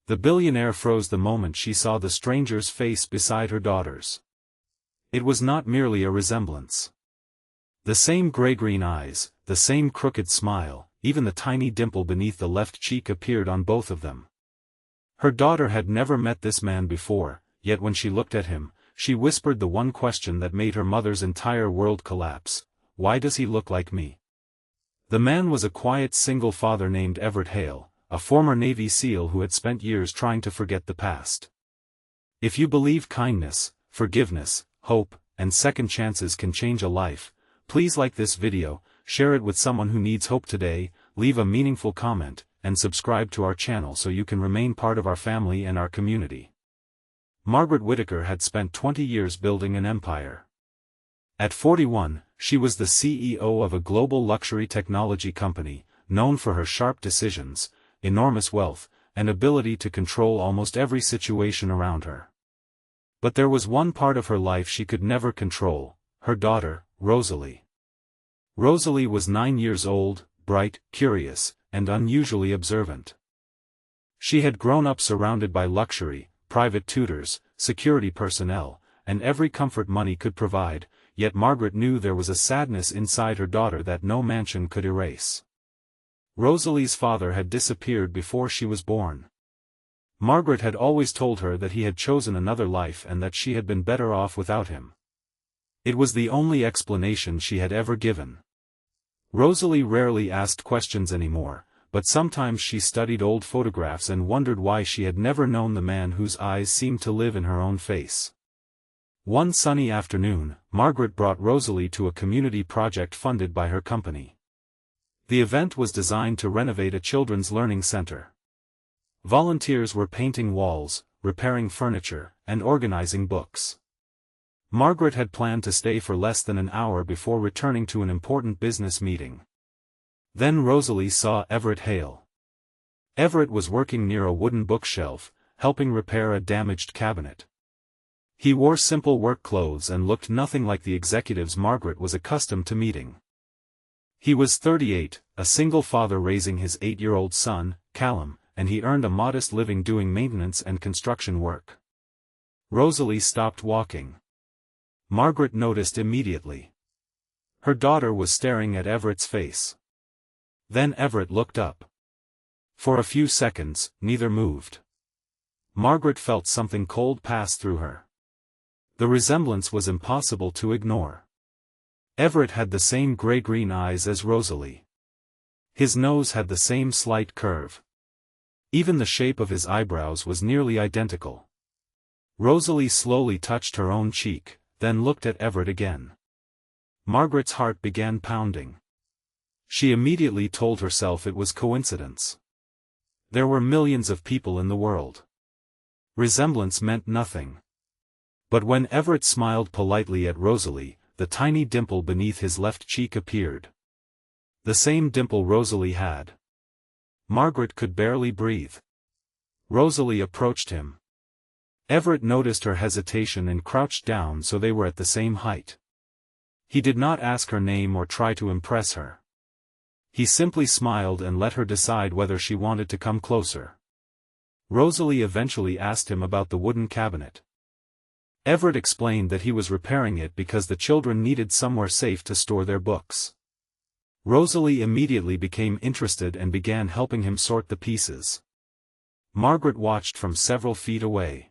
The billionaire froze the moment she saw the stranger's face beside her daughter's. It was not merely a resemblance. The same gray-green eyes, the same crooked smile, even the tiny dimple beneath the left cheek appeared on both of them. Her daughter had never met this man before, yet when she looked at him, she whispered the one question that made her mother's entire world collapse: "Why does he look like me?" The man was a quiet single father named Everett Hale, a former Navy SEAL who had spent years trying to forget the past. If you believe kindness, forgiveness, hope, and second chances can change a life, please like this video, share it with someone who needs hope today, leave a meaningful comment, and subscribe to our channel so you can remain part of our family and our community. Margaret Whittaker had spent 20 years building an empire. At 41, she was the CEO of a global luxury technology company, known for her sharp decisions, enormous wealth, and ability to control almost every situation around her. But there was one part of her life she could never control: her daughter, Rosalie. Rosalie was 9 years old, bright, curious, and unusually observant. She had grown up surrounded by luxury, private tutors, security personnel, and every comfort money could provide, yet Margaret knew there was a sadness inside her daughter that no mansion could erase. Rosalie's father had disappeared before she was born. Margaret had always told her that he had chosen another life and that she had been better off without him. It was the only explanation she had ever given. Rosalie rarely asked questions anymore, but sometimes she studied old photographs and wondered why she had never known the man whose eyes seemed to live in her own face. One sunny afternoon, Margaret brought Rosalie to a community project funded by her company. The event was designed to renovate a children's learning center. Volunteers were painting walls, repairing furniture, and organizing books. Margaret had planned to stay for less than an hour before returning to an important business meeting. Then Rosalie saw Everett Hale. Everett was working near a wooden bookshelf, helping repair a damaged cabinet. He wore simple work clothes and looked nothing like the executives Margaret was accustomed to meeting. He was 38, a single father raising his 8-year-old son, Callum, and he earned a modest living doing maintenance and construction work. Rosalie stopped walking. Margaret noticed immediately. Her daughter was staring at Everett's face. Then Everett looked up. For a few seconds, neither moved. Margaret felt something cold pass through her. The resemblance was impossible to ignore. Everett had the same gray-green eyes as Rosalie. His nose had the same slight curve. Even the shape of his eyebrows was nearly identical. Rosalie slowly touched her own cheek, then looked at Everett again. Margaret's heart began pounding. She immediately told herself it was coincidence. There were millions of people in the world. Resemblance meant nothing. But when Everett smiled politely at Rosalie, the tiny dimple beneath his left cheek appeared. The same dimple Rosalie had. Margaret could barely breathe. Rosalie approached him. Everett noticed her hesitation and crouched down so they were at the same height. He did not ask her name or try to impress her. He simply smiled and let her decide whether she wanted to come closer. Rosalie eventually asked him about the wooden cabinet. Everett explained that he was repairing it because the children needed somewhere safe to store their books. Rosalie immediately became interested and began helping him sort the pieces. Margaret watched from several feet away.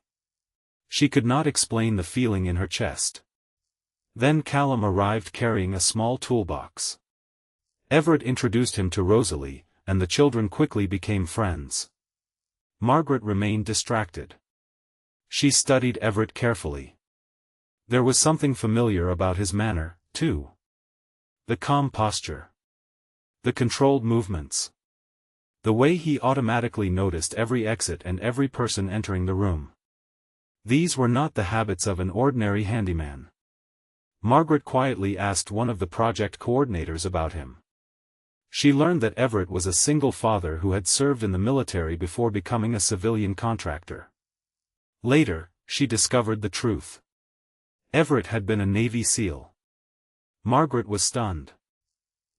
She could not explain the feeling in her chest. Then Callum arrived carrying a small toolbox. Everett introduced him to Rosalie, and the children quickly became friends. Margaret remained distracted. She studied Everett carefully. There was something familiar about his manner, too. The calm posture. The controlled movements. The way he automatically noticed every exit and every person entering the room. These were not the habits of an ordinary handyman. Margaret quietly asked one of the project coordinators about him. She learned that Everett was a single father who had served in the military before becoming a civilian contractor. Later, she discovered the truth. Everett had been a Navy SEAL. Margaret was stunned.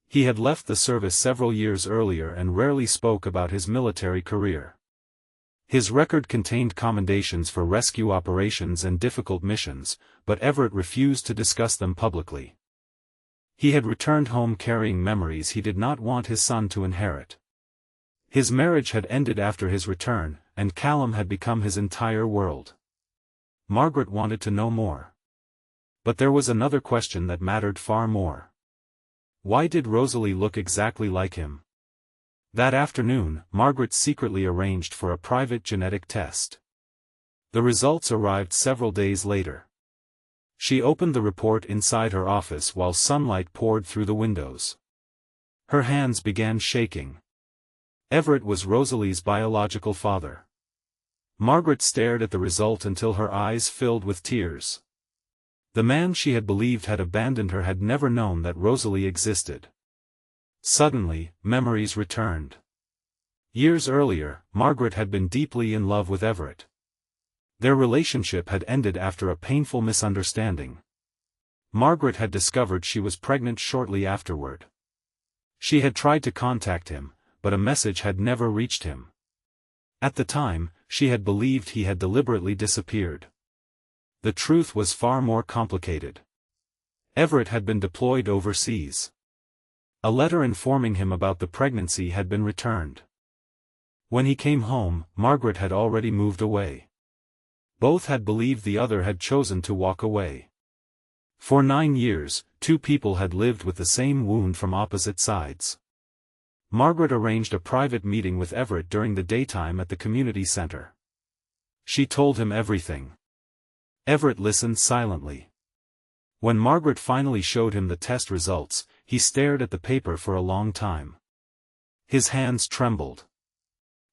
He had left the service several years earlier and rarely spoke about his military career. His record contained commendations for rescue operations and difficult missions, but Everett refused to discuss them publicly. He had returned home carrying memories he did not want his son to inherit. His marriage had ended after his return, and Callum had become his entire world. Margaret wanted to know more. But there was another question that mattered far more. Why did Rosalie look exactly like him? That afternoon, Margaret secretly arranged for a private genetic test. The results arrived several days later. She opened the report inside her office while sunlight poured through the windows. Her hands began shaking. Everett was Rosalie's biological father. Margaret stared at the result until her eyes filled with tears. The man she had believed had abandoned her had never known that Rosalie existed. Suddenly, memories returned. Years earlier, Margaret had been deeply in love with Everett. Their relationship had ended after a painful misunderstanding. Margaret had discovered she was pregnant shortly afterward. She had tried to contact him, but a message had never reached him. At the time, she had believed he had deliberately disappeared. The truth was far more complicated. Everett had been deployed overseas. A letter informing him about the pregnancy had been returned. When he came home, Margaret had already moved away. Both had believed the other had chosen to walk away. For 9 years, two people had lived with the same wound from opposite sides. Margaret arranged a private meeting with Everett during the daytime at the community center. She told him everything. Everett listened silently. When Margaret finally showed him the test results, he stared at the paper for a long time. His hands trembled.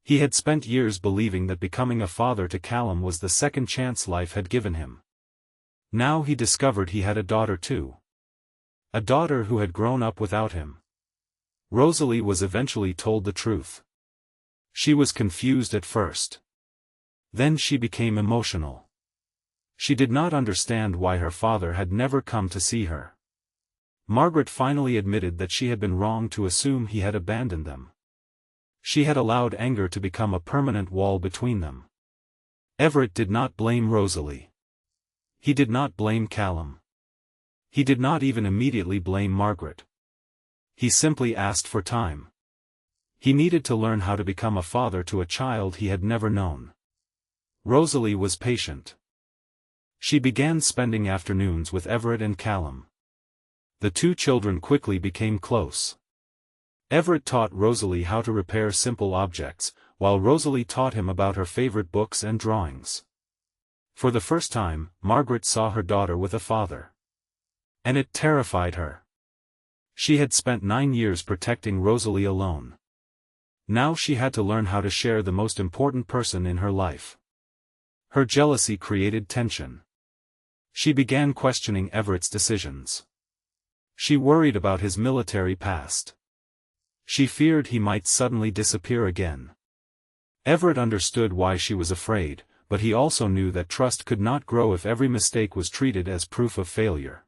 He had spent years believing that becoming a father to Callum was the second chance life had given him. Now he discovered he had a daughter too. A daughter who had grown up without him. Rosalie was eventually told the truth. She was confused at first. Then she became emotional. She did not understand why her father had never come to see her. Margaret finally admitted that she had been wrong to assume he had abandoned them. She had allowed anger to become a permanent wall between them. Everett did not blame Rosalie. He did not blame Callum. He did not even immediately blame Margaret. He simply asked for time. He needed to learn how to become a father to a child he had never known. Rosalie was patient. She began spending afternoons with Everett and Callum. The two children quickly became close. Everett taught Rosalie how to repair simple objects, while Rosalie taught him about her favorite books and drawings. For the first time, Margaret saw her daughter with a father. And it terrified her. She had spent 9 years protecting Rosalie alone. Now she had to learn how to share the most important person in her life. Her jealousy created tension. She began questioning Everett's decisions. She worried about his military past. She feared he might suddenly disappear again. Everett understood why she was afraid, but he also knew that trust could not grow if every mistake was treated as proof of failure.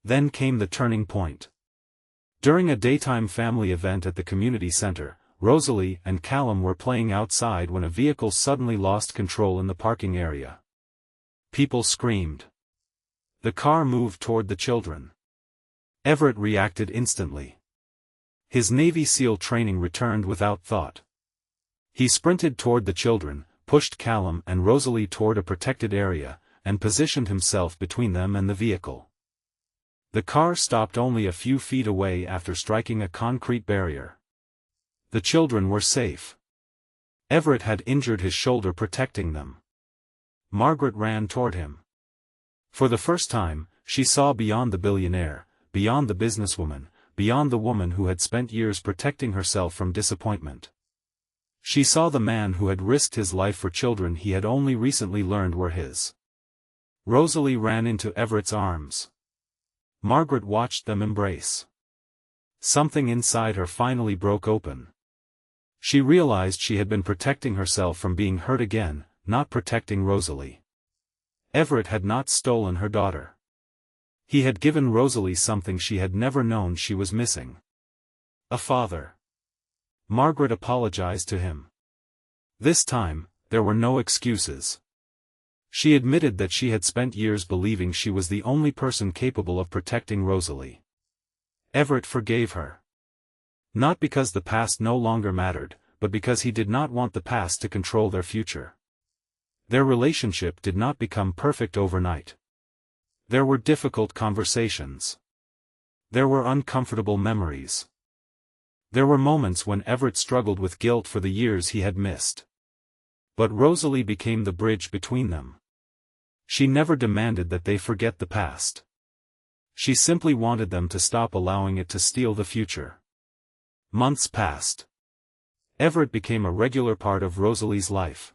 Then came the turning point. During a daytime family event at the community center, Rosalie and Callum were playing outside when a vehicle suddenly lost control in the parking area. People screamed. The car moved toward the children. Everett reacted instantly. His Navy SEAL training returned without thought. He sprinted toward the children, pushed Callum and Rosalie toward a protected area, and positioned himself between them and the vehicle. The car stopped only a few feet away after striking a concrete barrier. The children were safe. Everett had injured his shoulder protecting them. Margaret ran toward him. For the first time, she saw beyond the billionaire, beyond the businesswoman, beyond the woman who had spent years protecting herself from disappointment. She saw the man who had risked his life for children he had only recently learned were his. Rosalie ran into Everett's arms. Margaret watched them embrace. Something inside her finally broke open. She realized she had been protecting herself from being hurt again, not protecting Rosalie. Everett had not stolen her daughter. He had given Rosalie something she had never known she was missing. A father. Margaret apologized to him. This time, there were no excuses. She admitted that she had spent years believing she was the only person capable of protecting Rosalie. Everett forgave her. Not because the past no longer mattered, but because he did not want the past to control their future. Their relationship did not become perfect overnight. There were difficult conversations. There were uncomfortable memories. There were moments when Everett struggled with guilt for the years he had missed. But Rosalie became the bridge between them. She never demanded that they forget the past. She simply wanted them to stop allowing it to steal the future. Months passed. Everett became a regular part of Rosalie's life.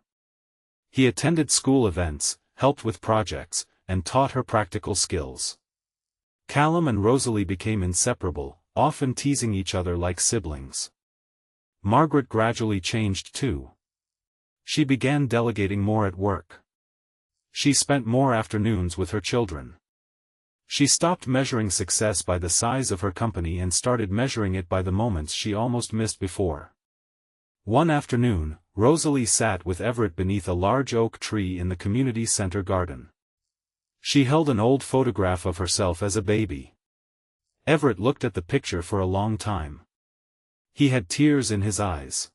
He attended school events, helped with projects, and taught her practical skills. Callum and Rosalie became inseparable, often teasing each other like siblings. Margaret gradually changed too. She began delegating more at work. She spent more afternoons with her children. She stopped measuring success by the size of her company and started measuring it by the moments she almost missed before. One afternoon, Rosalie sat with Everett beneath a large oak tree in the community center garden. She held an old photograph of herself as a baby. Everett looked at the picture for a long time. He had tears in his eyes.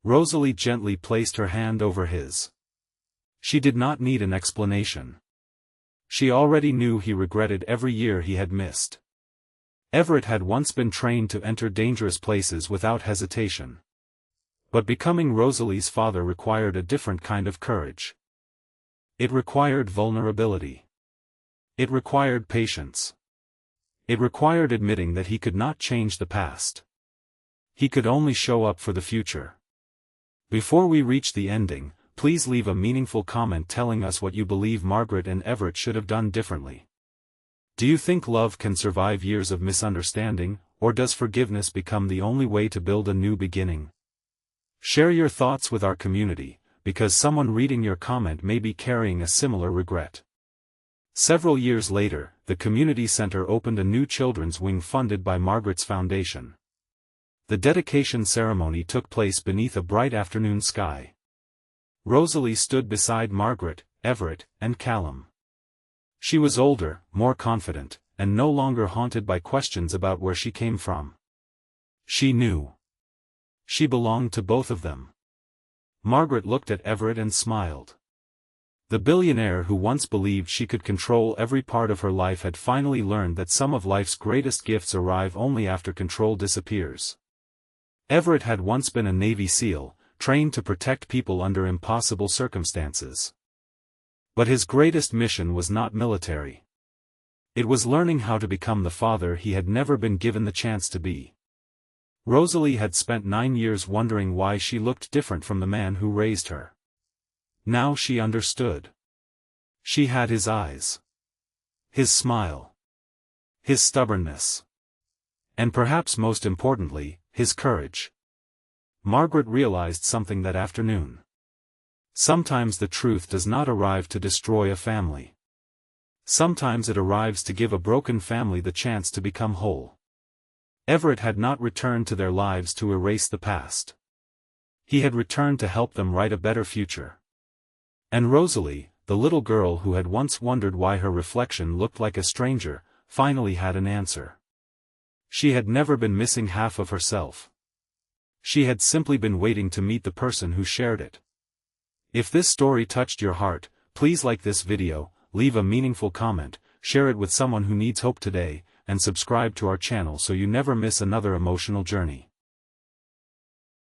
Rosalie gently placed her hand over his. She did not need an explanation. She already knew he regretted every year he had missed. Everett had once been trained to enter dangerous places without hesitation. But becoming Rosalie's father required a different kind of courage. It required vulnerability. It required patience. It required admitting that he could not change the past. He could only show up for the future. Before we reach the ending, please leave a meaningful comment telling us what you believe Margaret and Everett should have done differently. Do you think love can survive years of misunderstanding, or does forgiveness become the only way to build a new beginning? Share your thoughts with our community, because someone reading your comment may be carrying a similar regret. Several years later, the community center opened a new children's wing funded by Margaret's foundation. The dedication ceremony took place beneath a bright afternoon sky. Rosalie stood beside Margaret, Everett, and Callum. She was older, more confident, and no longer haunted by questions about where she came from. She knew. She belonged to both of them. Margaret looked at Everett and smiled. The billionaire who once believed she could control every part of her life had finally learned that some of life's greatest gifts arrive only after control disappears. Everett had once been a Navy SEAL, trained to protect people under impossible circumstances. But his greatest mission was not military. It was learning how to become the father he had never been given the chance to be. Rosalie had spent 9 years wondering why she looked different from the man who raised her. Now she understood. She had his eyes. His smile. His stubbornness. And perhaps most importantly, his courage. Margaret realized something that afternoon. Sometimes the truth does not arrive to destroy a family. Sometimes it arrives to give a broken family the chance to become whole. Everett had not returned to their lives to erase the past. He had returned to help them write a better future. And Rosalie, the little girl who had once wondered why her reflection looked like a stranger, finally had an answer. She had never been missing half of herself. She had simply been waiting to meet the person who shared it. If this story touched your heart, please like this video, leave a meaningful comment, share it with someone who needs hope today, and subscribe to our channel so you never miss another emotional journey.